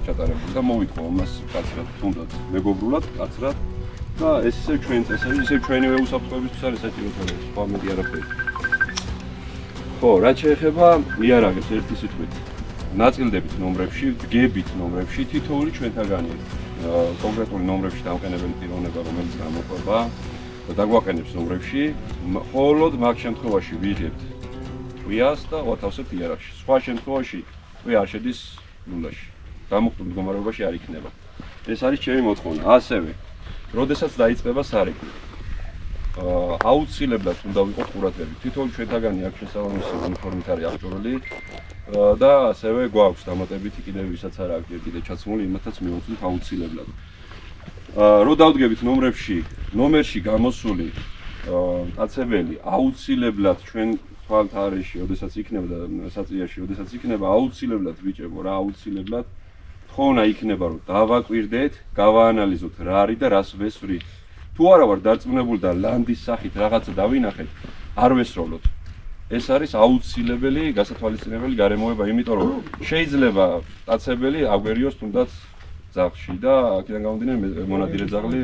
ჩატარებული და მოვიტყო მას კაცრად, თუნდაც მეგობრულად, კაცრად და ეს ისევ ჩვენ წესები, ისევ ჩვენივე უსაფრთხოებისთვის არის საჭირო თორე სხვა მეტი არაფერი. ხო, რაც შეეხება იარაღებს ერთი სიტყვით. ნაწილდებით ნომრებში, დგებით ნომრებში თითოეული ჩვენთაგანი კონკრეტული ნომრებში დამყენებელი პიროვნება, რომელიც გამოყვება და დაგვაყენებს ნომრებში, მხოლოდ მაგ შემთხვევაში ვიღებთ ტყვიას და ვათავსებთ იარაღში. სხვა შემთხვევაში ტყვია არ შედის ნულაში. დამუხტულ მდგომარეობაში არ იქნება. ეს არის ჩემი მოთხოვნა. ასევე, როდესაც დაიწყება სარეკი, აუცილებლად უნდა ვიყოთ ყურადღებით. თითოეული ჩვენთაგანი აქ შესაბამისი უნიფორმით არის აღჭურვილი და ასევე გვაქვს დამატებითი კიდევ ვისაც არ აქვს კიდე ჩაცმული, იმათაც მივუწვით აუცილებლად. რო დავდგებით ნომერში გამოსული კაცებელი აუცილებლად ჩვენ თვალთარეში, როდესაც იქნება და საწიაში, როდესაც იქნება აუცილებლად ბიჭებო რა აუცილებლად თხოვნა იქნება რომ დავაკვირდეთ, გავაანალიზოთ რა არის და რას ვესვრით. თუ არა ვარ დარწმუნებული და ლანდის სახით რაღაცა დავინახეთ, არ ვესროლოთ. ეს არის აუცილებელი გასათვალისწინებელი გარემოება, იმიტომ რომ შეიძლება კაცებელი აგვერიოს თუნდაც ძაღლში და აქედან გამომდინარე მონადირე ძაღლი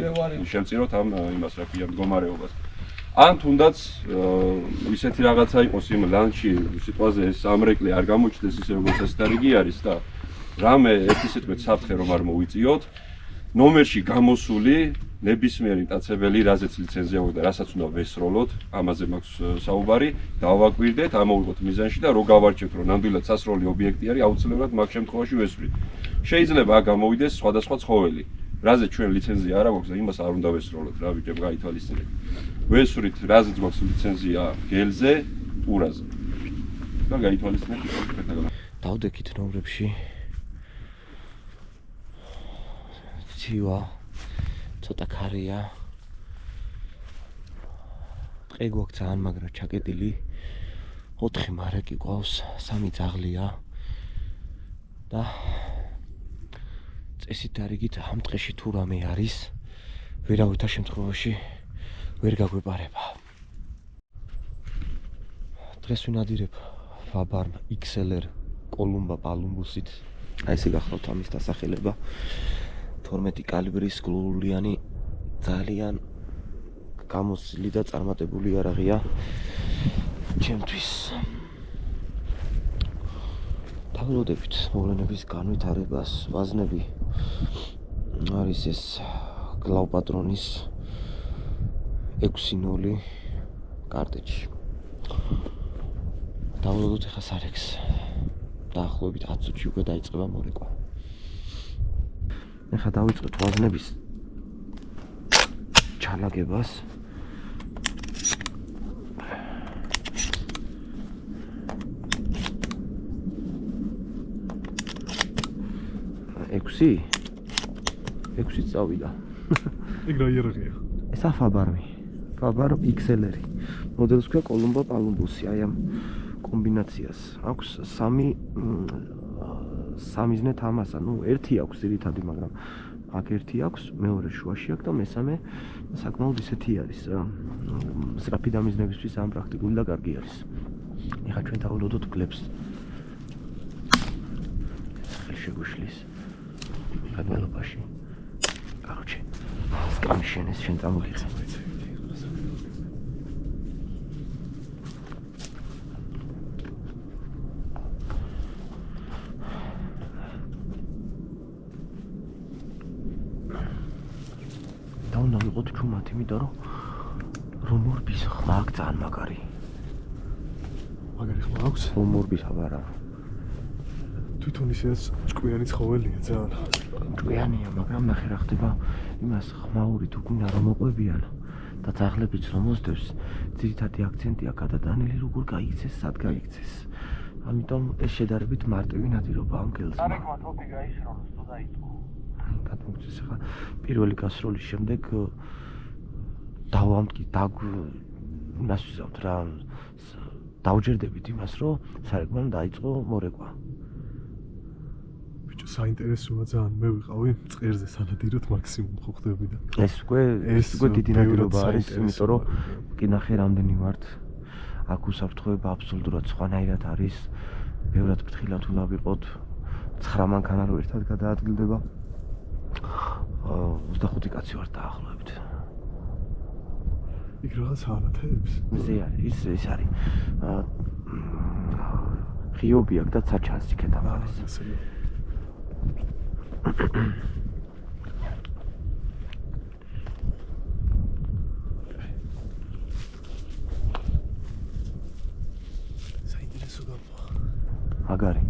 შემწიროთ ამ იმას რა ქვია მდგომარეობას. ან თუნდაც ისეთი რაღაცა იყოს იმ ლანჩი სიტყვაზე ეს ამრეკლი არ გამოჩნდეს ისე როგორც ეს დარიგი არის და რამე ერთი სიტყვით საფრთხე რომ არ მოვიწიოთ, ნომერში გამოსული ნებისმიერი მტაცებელი, რაზეც ლიცენზია აქვს და რასაც უნდა ვესროლოთ, ამაზე მაქვს საუბარი, დავაკვირდეთ, ამოვიღოთ მიზანში და რო გავარჩევთ, რომ ნამდვილად სასროლი ობიექტი არის, აუცილებლად მაგ შემთხვევაში ვესვრით. შეიძლება აქ გამოვიდეს სხვადასხვა ცხოველი, რაზეც ჩვენ ლიცენზია არ აქვს და იმას არ უნდა ვესროლოთ, რა ბიჭებო, გაითვალისწინეთ. ვესვრით, რაზეც გვაქვს ლიცენზია გელზე, ტურაზე. და გაითვალისწინეთ კონკრეტულად. დავდექით ნომრებში. ცივა ცოტა ქარია. დღე გვაქვს ძალიან მაგრა ჩაკეტილი. 4 მარაკი გვყავს, 3 ძაღლია. და წესით დარიგით ამ დღეში თუ რამე არის, ვერავითარ შემთხვევაში ვერ გაგვეპარება. დღეს ვინადირებ Fabarm XLR კოლუმბა პალუმბუსით. აი ესე გახლავთ ამის დასახელება. 12 კალიბრის გლუვიანი ძალიან გამოსილი და წარმატებული იარაღია ჩემთვის. დავროდებით მოვლენების განვითარებას, ვაზნები არის ეს გლავპატრონის 6.0 კარტეჯი. დავროდოთ ახლა სარექს. დაახლოებით 10 წუთში უკვე დაიწყება მორეკვა. ახლა დავიწყოთ ვაზნების ჩალაგებას. ექვსი წავიდა. ეგ რა იარაღია? ესა Fabarm XLR. მოდელს ქვია კოლუმბა პალუმბუსი. აი ამ კომბინაციას აქვს 3 ზნე თამასა, ერთი აქვს ძირითადი, მაგრამ აქ ერთი აქვს, მეორე შუაში აქვს და მესამე საკმაოდ ისეთი არის. სწრაფი დამიზნებისთვის ამ პრაქტიკული და კარგი არის. ეხლა ჩვენ დავდოდოთ გლებს. ხელშეგუშლის გადმელობაში. კაროჩე, სკამიშენეს შენ წამოგიღე. უნდა ვიყოთ ჩუმად, იმიტომ რომ მორბის ხმა აქვს ძალიან მაგარი. მაგარი ხმა აქვს? მორბის ხმა არა. თვითონ ისეც ჭკვიანი ცხოველია ძალიან. ჭკვიანია, მაგრამ ნახე რა ხდება იმას ხმაური თუ გინდა რომ მოყვებიან და ძაღლებიც რომ მოსდევს, ძირითადი აქცენტია გადატანილი როგორ გაიქცეს, სად გაიქცეს. ამიტომ ეს შედარებით მარტივი ნადირობა ამ გელზე. არეკმა თოპი გაისროლოს თუ დაიწყო. გადმოგწეს ახლა პირველი გასროლის შემდეგ იმას ვიზავთ რა დავჯერდებით იმას რომ სარეკმან დაიწყო მორეკვა. ბიჭო საინტერესოა ძალიან მე ვიყავი წერზე სანადიროთ მაქსიმუმ ხო ხდები და ეს უკვე დიდი ნადირობა არის, იმიტომ რომ კი ნახე რამდენი ვართ. აქ უსაფრთხოება აბსოლუტურად სხვანაირად არის. ბევრად ფრთხილად უნდა ვიყოთ. 9 მანქანა რო ერთად გადაადგილდება. 25 კაცი ვართ დაახლოებით. იქ რაღაც არათებს? ზე არის, ის არის. ღიობი აქვს და საჩანს იქეთ ამას. საინტერესო გამო. მაგარი.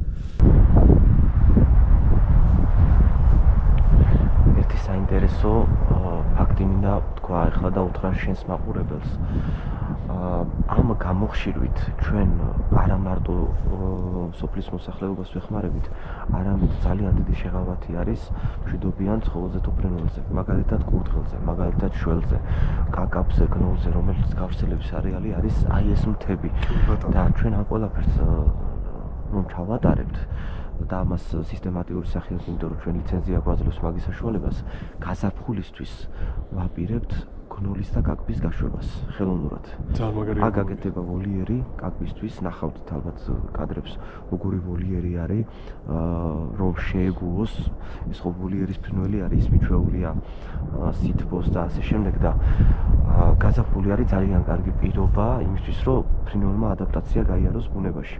ერთი საინტერესო ფაქტი მინდა თქვა ახლა და უთხრა შენს მაყურებელს. ამ გამოხშირვით ჩვენ არა მარტო სოფლის მოსახლეობას ვეხმარებით, არამედ ძალიან დიდი შეღავათი არის მშვიდობიან ცხოველზე თუ ფრინველზე, მაგალითად კურდღელზე, მაგალითად შველზე, კაკაბზე, გნოლზე, რომელიც გავრცელების არეალი არის აი ეს მთები. და ჩვენ ამ ყველაფერს რომ ჩავატარებთ და ამას სისტემატიური სახით, იმიტომ რომ ჩვენ ლიცენზია გვაძლევს მაგის საშუალებას, გაზაფხულისთვის ვაპირებთ გნოლის და კაკბის გაშვებას ხელოვნურად. ძალიან მაგარი. აქ გაკეთება ვოლიერი კაკბისთვის, ნახავთ ალბათ კადრებს, როგორი ვოლიერი არის, რომ შეეგუოს, ეს ხო ვოლიერის ფრინველი არის, ის მიჩვეულია სითბოს და ასე შემდეგ და გაზაფხული არის ძალიან კარგი პირობა იმისთვის, რომ ფრინველმა ადაპტაცია გაიაროს ბუნებაში.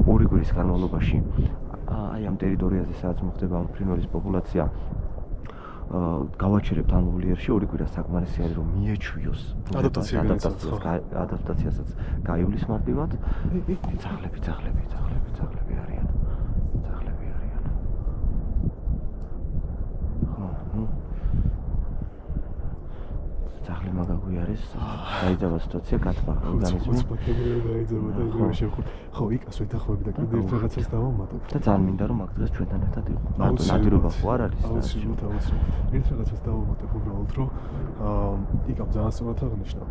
2 კვირის განმავლობაში აი ამ ტერიტორიაზე, სადაც მოხდება ამ ფრინველის პოპულაცია, გავაჩერებთ ამ ვოლიერში 2 კვირა საკმარისი არის რომ მიეჩვიოს ადაპტაციასაც გაივლის მარტივად. ძაღლები არიან. ძაღლი მაგაგვი არის, დაიძაბა სიტუაცია, გათბა ორგანიზმი. დაიძაბა და იგივე შევხვდით. ხო, იქას ვეთახვები და კიდევ ერთ რაღაცას დავამატებ. და ძალიან მინდა რომ მაგ დღეს ჩვენთან ერთად იყო. ნადირობა ხო არ არის? აუცილებლად. ერთ რაღაცას დავამატებ უბრალოდ რომ იქამ ძალიან სწორად აღნიშნა.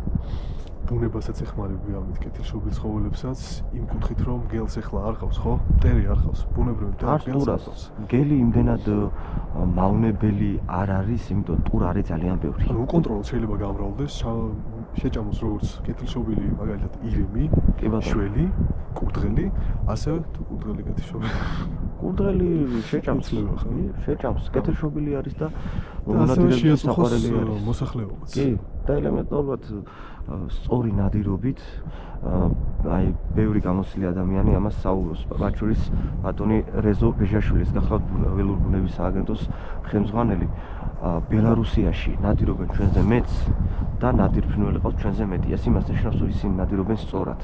ბუნებასაც ეხმარები ამით კეთილშობილ ცხოველებსაც იმ კუთხით რომ მგელს ეხლა არ ყავს ხო? მტერი არ ყავს. ბუნებრივი მტერი არ ყავს. მგელი იმდენად მავნებელი არ არის, იმიტომ ტურ არის ძალიან ბევრი. ანუ უკონტროლოდ შეიძლება გამრავლდეს, შეჭამოს როგორც კეთილშობილი მაგალითად ირემი, შველი, კურდღელი, ასევე თუ კურდღელი კეთილშობილი. კურდღელი შეჭამს, კეთილშობილი არის და მონადირეების საყვარელი არის მოსახლეობაც. კი, და ელემენტარულად სწორი ნადირობით აი ბევრი გამოცილი ადამიანი ამას საუბრობს. მათ შორის ბატონი რეზო ბეჟაშვილის გახლავთ ველური ბუნების სააგენტოს ხელმძღვანელი. ბელარუსიაში ნადირობენ ჩვენზე მეც და ნადირ ფრინველი ყავს ჩვენზე მეტი. ეს იმას ნიშნავს, რომ ისინი ნადირობენ სწორად.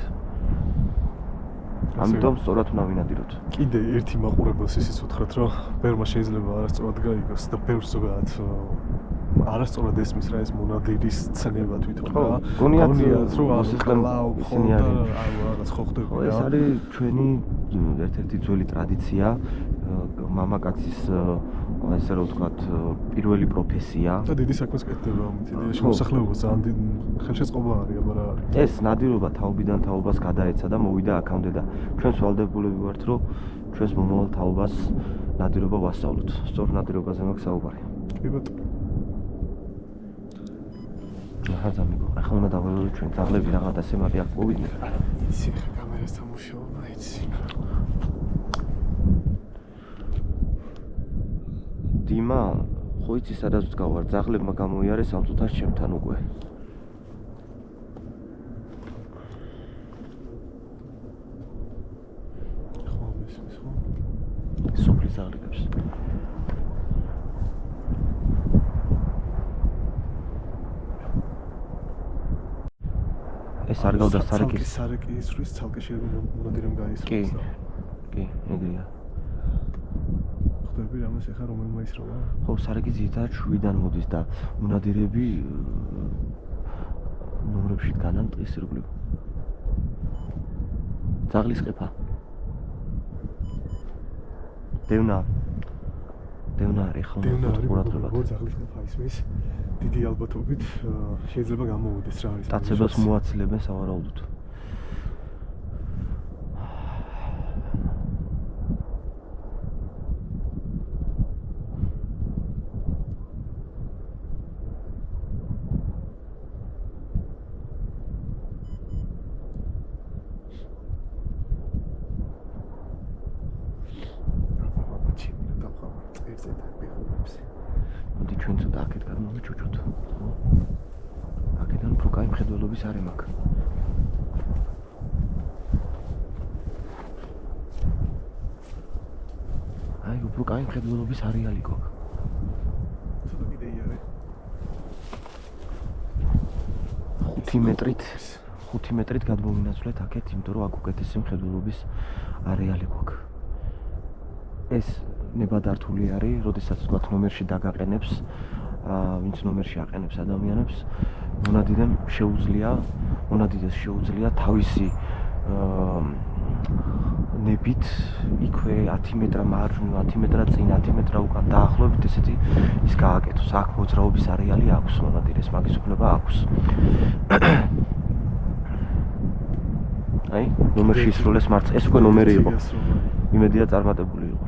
ამიტომ სწორად უნდა ვინადიროთ. კიდე ერთი მაყურებელს ისიც უთხრათ, რომ ბევრმა შეიძლება არასწორად გაიგოს და ბევრს ზოგადად არასწორად ესმის რა ეს მონადირის ცნება თვითონ რა. გონიათ რომ მოსახლეობა ისინი რაღაც ხო ხდება რა. ეს არის ჩვენი ერთ-ერთი ძველი ტრადიცია, მამაკაცის ესე რომ ვთქვათ, პირველი პროფესია. და დიდი საქმეს კეთდება ამით. იდეაში მოსახლეობა ძალიან დიდი ხელშეწყობა არის, აბა რა არის. ეს ნადირობა თაობიდან თაობას გადაეცა და მოვიდა აქამდე და ჩვენს ვალდებულები ვართ, რომ ჩვენს მომავალ თაობას ნადირობა ვასწავლოთ. სწორ ნადირობაზე მაქვს საუბარი. კი ბატონო. ახლა მიგო, ახლა უნდა დავველოდოთ ჩვენ ძაღლები რაღაც ასემატი აქ მოვიდნენ. იცი, კამერასთან მუშაობა, იცი. დიმა, ხო იცი სადაც ვდგავარ, ძაღლებმა გამოიარეს ამ წუთას ჩემთან უკვე. ხო, მისმის ხო? სოფლის ძაღლებს. ეს არ გავდა სარეკის. სარეკის რის ცალკე შეიძლება მონადირემ გაისროს და. კი, ეგრეა. ხდები რამეს ახლა რომელმა ისროლა? ხო, სარეკი ძირითადად შვიდან მოდის და მონადირები ნომრებში დგანან ტყის ირგვლივ. ძაღლის ყეფა. დევნა არის ხო? დევნა არის ყურადღება. ძაღლის ყეფა ისმის დიდი ალბათობით შეიძლება გამოვიდეს რა არის. დაცებას მოაცილებენ სავარაუდოდ. აქეთ გადმოვიჩუჩოთ. ხო? აქედან უფრო კაი მხედველობის არი მაქვს. აი, უფრო კაი მხედველობის არეალი გვაქვს. ცოტა კიდე იარე. 5 მეტრით გადმოვინაცვლეთ აქეთ, იმიტომ რომ აქ უკეთესი მხედველობის არეალი გვაქვს. ეს ნებადართული არის, როდესაც თქვათ ნომერში დაგაყენებს, ვინც ნომერში აყენებს ადამიანებს, მონადიდეს შეუძლია თავისი ნებით იქვე 10 მეტრა მარჯვნივ, 10 მეტრა წინ, 10 მეტრა უკან დაახლოებით ესეთი ის გააკეთოს. აქ მოძრაობის არეალი აქვს მონადირეს, მაგის უფლება აქვს. აი, ნომერში ისროლეს მარცხ, ეს უკვე ნომერი იყო. იმედია წარმატებული იყო.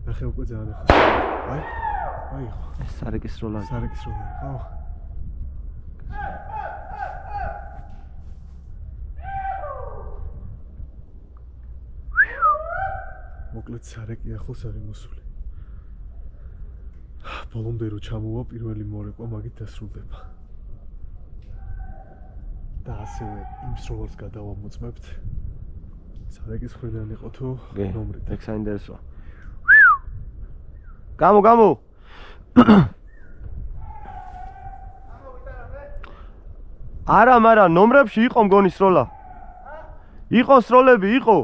ნახე უკვე ძალიან ახალ. აი ხო. ეს სარეკის როლა. სარეკის როლა, ხო? მოკლედ სარეკი ახლოს არის მოსული. ბოლომდე რო ჩამოვა პირველი მორეკვა მაგით დასრულდება. და ასევე იმ სროლას გადავამოწმებთ. სარეკის ხრიდან იყო თუ ნომრით. ეგ საინტერესოა. გამო. არა, ნომრებში იყო მგონი სროლა. იყო სროლები, იყო.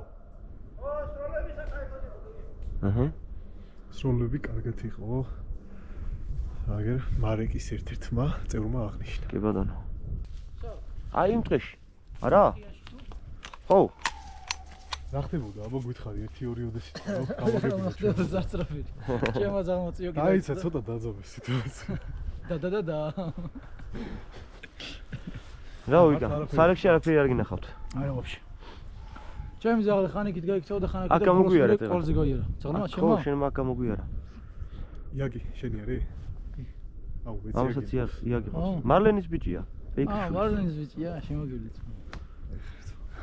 სროლები საკაიფოდ იყო. სროლები კარგად იყო. აგერ მარეკის ერთ-ერთმა წევრმა აღნიშნა. კი ბატონო. აი იმ დღეში. არა? ხო. რა ხდებოდა? აბა გითხარი 1-2 ოდესი წყარო გამოგებია. რა ხდებოდა ზარწრაფილი. ჩემო ზარმოწიო კიდე. დაიცა ცოტა დაძაბეს სიტუაცია. და. რა ვიდა? სარეკში არაფერი არ გინახავთ. არა ვაფშე. ჩემი ზაღლი ხანიკით გაიქცევა და ხანაკით აქ გამოგვიარა ეგ. ყოლზე გაიარა. ცოტა ჩემო. ხო, შენ მაგ გამოგვიარა. იაგი, შენი არის? აუ, ვეცი. ამასაც იაგი ყავს. მარლენის ბიჭია. მარლენის ბიჭია, შემოგივლით.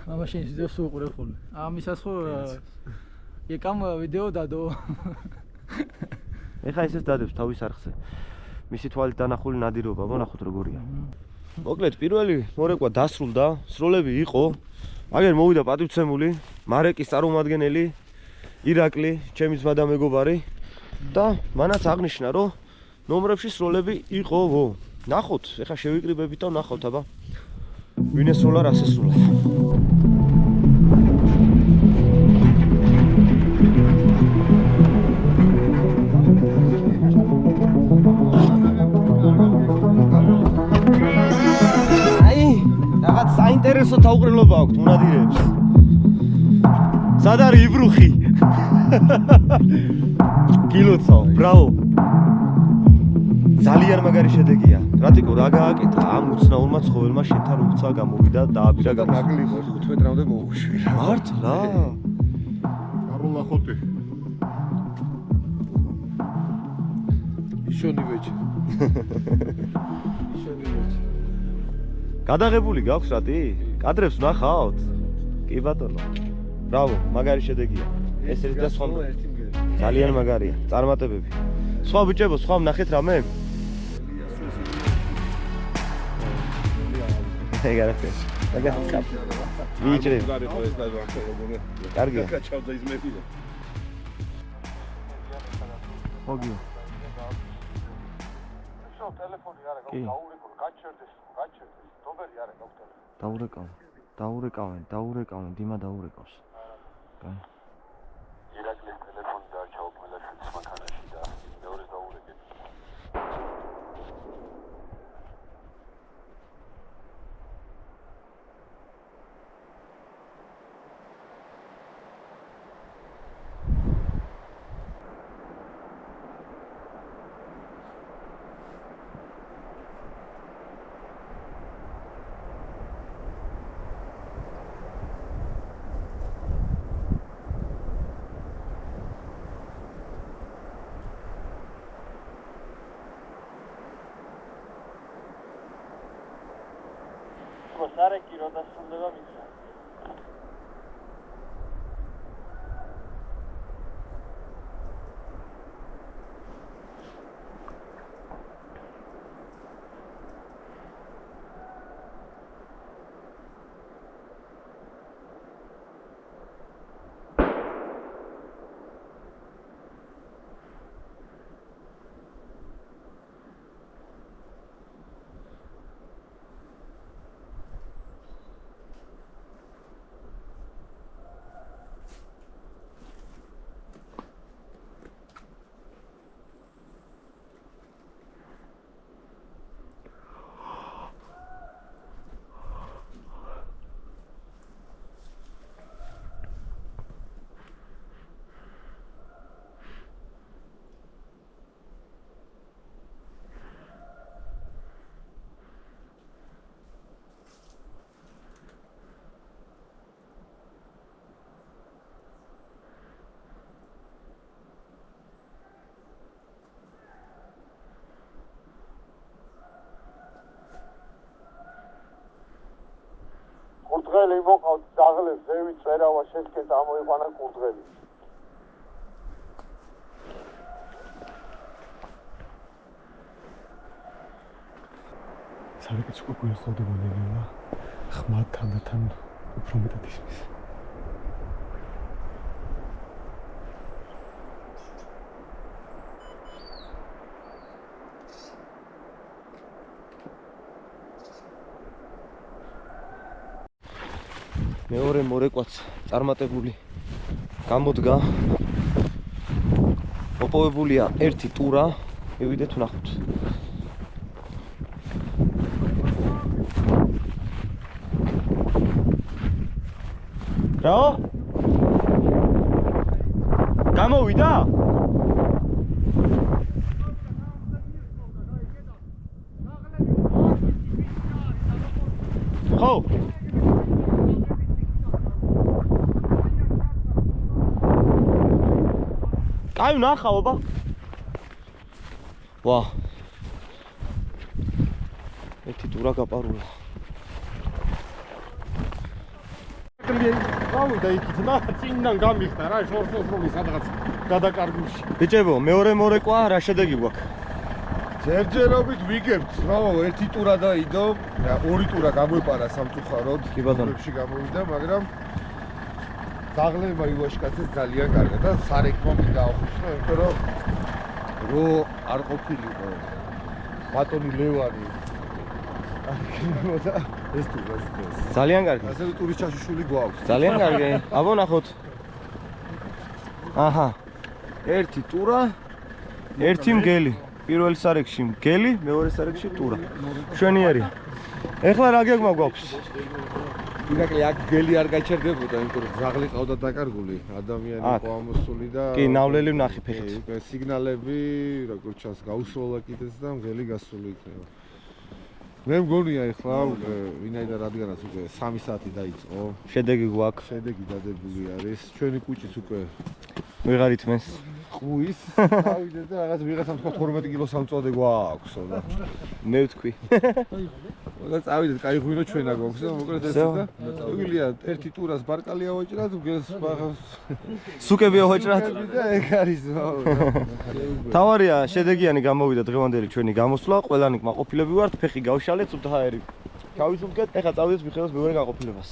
მამა შენ ვიდეოს უყურებ ხოლმე. ამისას ხო ეკამ ვიდეო დადო. ეხა ესეც დადებს თავის არხზე. მისი თვალით დანახული ნადირობა, მონახოთ როგორია. მოკლედ პირველი მორეკვა დასრულდა, სროლები იყო. მაგერ მოვიდა პატივცემული, მარეკის წარმომადგენელი, ირაკლი, ჩემი ძმა და მეგობარი და მანაც აღნიშნა, რომ ნომრებში სროლები იყო, ვო. ნახოთ, ეხა შევიკრიბებით და ნახოთ, აბა. ვინ ესროლა, რას ესროლა. საინტერესო თაუყრილობა აქვს მონადირეებს. სად არის იბრუხი? კილოცაო, ბრავო. ძალიან მაგარი შედეგია. რატიკო რა გააკეთა ამ უცნაურმა ცხოველმა შენთან უცხა გამოვიდა და აბირა გამოსულა. ნაკლი ხო 15 მეტრამდე მოუშვირა. მართლა? არულა ხოტი. ისონი ვეჭი. გადაღებული გაქვს რატი? კადრებს ნახავთ? კი ბატონო. ბრავო, მაგარი შედეგია. ეს ერთი და სხვა ძალიან მაგარია. წარმატებები. სხვა ბიჭებო, სხვა ნახეთ რამე? ეგ არაფერი. დაგახსოვთ. ვიჭრე. კარგია. გაჩავდა იზმებია. მოგიო. გეძო ტელეფონი არა გაურეკო გაჩერდეს დობერი არა გაქვს დაურეკავენ დიმა დაურეკავს კაი ირაკლის ტელეფონი დაარჩაო ყველაშვილის მანქანაში და მეორეს დაურეკეთ სარეკი რო დასრულდება მისცა კურდღელი მოყავთ ძაღლებს ზევი წერავა შეცქეთ ამოიყვანა კურდღელი სარეკიც უკვე გვესწავდება ნელა ხმა თანდათან უფრო მეტად ისმის მეორე მორეკვაც წარმატებული გამოდგა მოპოვებულია ერთი ტურა მივიდეთ ვნახოთ რა გამოვიდა ხო კაი ნახავ აბა ვა ერთი ტურა გაპარულა გავიდა იქით და წინიდან გამიხდა რა შორსოსრული სადღაც გადაკარგულში ბიჭებო მეორე მორეკვა რა შედეგი გვაქვს ჯერჯერობით ვიგებთ რა ერთი ტურა დაიდო ორი ტურა გამოიპარა სამწუხაროდ კი ბატონო გამოვიდა მაგრამ ძაღლებმა ივაშკაცეს ძალიან კარგად და სარეკმა მინდა აუხსნა იმიტომ რომ არ ყოფილიყო ბატონი ლევანი ეს ტურა ძალიან კარგი ასე ტურის ჩაშუშვილი გვაქვს ძალიან კარგი აბა ნახოთ აჰა ერთი ტურა ერთი მგელი პირველ სარეკში მგელი მეორე სარეკში ტურა შვენიერია ეხლა რა გეგმა გვაქვს ირაკლი აქ გელი არ გაჩერდებოდა იმიტომ რომ ძაღლი ყავდა დაკარგული ადამიანი იყო ამოსული და კი ნავლელი ვნახე ფეხით უკვე სიგნალები როგორც ჩანს გაუსროლა კიდეც და მგელი გასული იქნება მე მგონია ეხლა ვინაიდან რადგანაც უკვე 3 საათი დაიწყო შედეგი გვაქვს შედეგი დადებული არის ჩვენი კუჭიც უკვე ვიღარით მენს ხუის ავიდეთ და რაღაც ვიღაცამ თქვა 12 კილოს სამწოდე გვაქვსო და მე ვთქვი და წავიდეთ კაი ღვინო ჩვენა გვაქვს და მოკლედ ეს და ვიგილია ერთი ტურას ბარკალი ავაჭრათ გელს სუკები ავაჭრათ და ეგ არის თავარია შედეგიანი გამოვიდა დღევანდელი ჩვენი გამოსვლა ყველანი კმაყოფილები ვართ ფეხი გავშალეთ უბრალოდ ჩავიზუმგეთ ეხლა წავიდეთ მიხეილს მეორე გაყოფილებას